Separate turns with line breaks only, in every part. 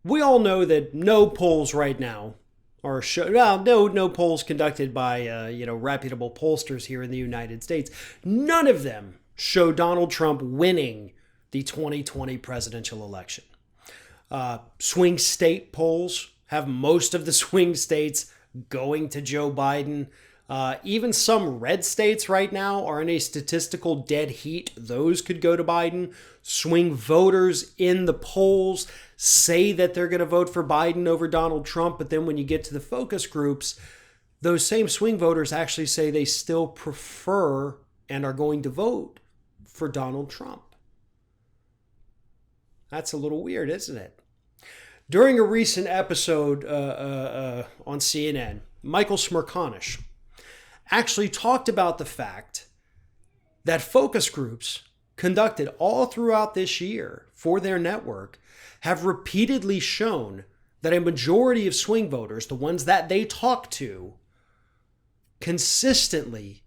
We all know that no polls right now are no polls conducted by reputable pollsters here in the United States. None of them show Donald Trump winning the 2020 presidential election. Swing state polls have most of the swing states going to Joe Biden. Even some red states right now are in a statistical dead heat. Those could go to Biden. Swing voters in the polls say that they're going to vote for Biden over Donald Trump. But then when you get to the focus groups, those same swing voters actually say they still prefer and are going to vote for Donald Trump. That's a little weird, isn't it? During a recent episode on CNN, Michael Smerconish actually talked about the fact that focus groups conducted all throughout this year for their network have repeatedly shown that a majority of swing voters, the ones that they talk to, consistently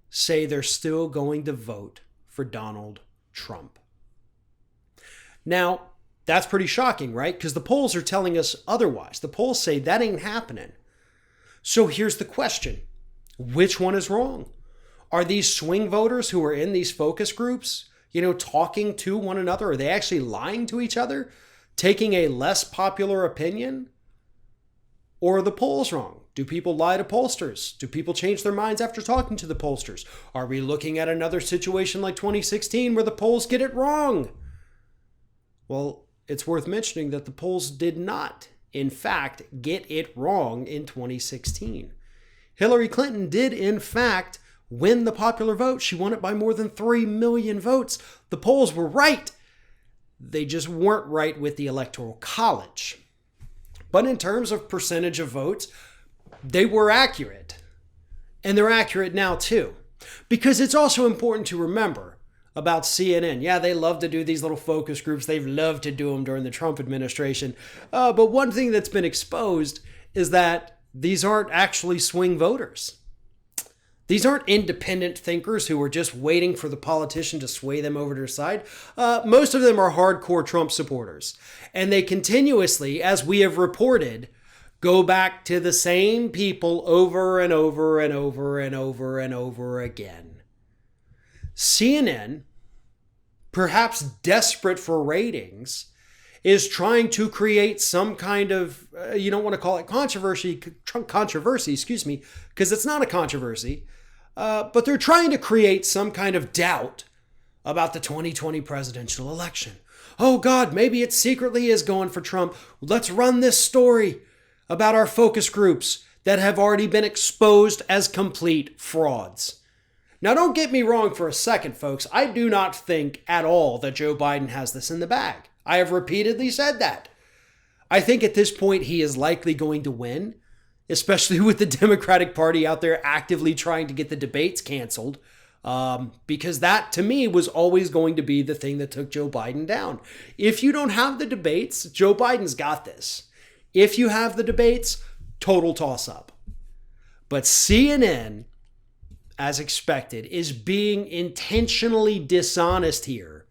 say they're still going to vote for Donald Trump. Now, that's pretty shocking, right? Because the polls are telling us otherwise. The polls say that ain't happening. So here's the question. Which one is wrong? Are these swing voters who are in these focus groups, talking to one another? Are they actually lying to each other? Taking a less popular opinion? Or are the polls wrong? Do people lie to pollsters? Do people change their minds after talking to the pollsters? Are we looking at another situation like 2016 where the polls get it wrong? Well, it's worth mentioning that the polls did not, in fact, get it wrong in 2016. Hillary Clinton did, in fact, win the popular vote. She won it by more than 3 million votes. The polls were right. They just weren't right with the Electoral College. But in terms of percentage of votes, they were accurate. And they're accurate now, too. Because it's also important to remember about CNN. Yeah, they love to do these little focus groups. They've loved to do them during the Trump administration. But one thing that's been exposed is that these aren't actually swing voters. These aren't independent thinkers who are just waiting for the politician to sway them over to their side. Most of them are hardcore Trump supporters. And they continuously, as we have reported, go back to the same people over and over and over and over and over again. CNN, perhaps desperate for ratings, is trying to create some kind of, you don't want to call it controversy, because it's not a controversy, but they're trying to create some kind of doubt about the 2020 presidential election. Oh God, maybe it secretly is going for Trump. Let's run this story about our focus groups that have already been exposed as complete frauds. Now, don't get me wrong for a second, folks. I do not think at all that Joe Biden has this in the bag. I have repeatedly said that. I think at this point he is likely going to win, especially with the Democratic Party out there actively trying to get the debates canceled, because that, to me, was always going to be the thing that took Joe Biden down. If you don't have the debates, Joe Biden's got this. If you have the debates, total toss-up. But CNN, as expected, is being intentionally dishonest here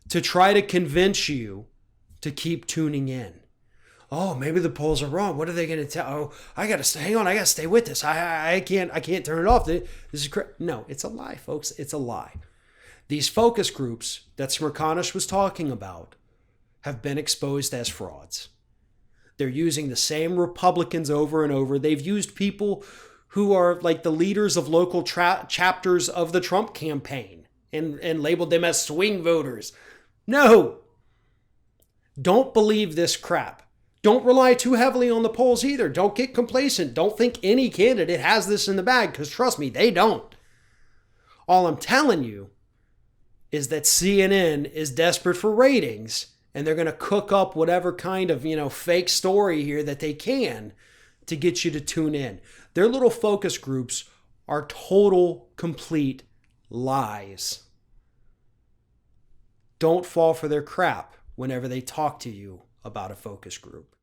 to try to convince you to keep tuning in. Oh, maybe the polls are wrong. What are they going to tell? Oh, I got to hang on. I got to stay with this. I can't turn it off. This is no, it's a lie, folks. It's a lie. These focus groups that Smerconish was talking about have been exposed as frauds. They're using the same Republicans over and over. They've used people who are like the leaders of local chapters of the Trump campaign and labeled them as swing voters. No. Don't believe this crap. Don't rely too heavily on the polls either. Don't get complacent. Don't think any candidate has this in the bag, because trust me, they don't. All I'm telling you is that CNN is desperate for ratings, and they're going to cook up whatever kind of, fake story here that they can to get you to tune in. Their little focus groups are total, complete lies. Don't fall for their crap whenever they talk to you about a focus group.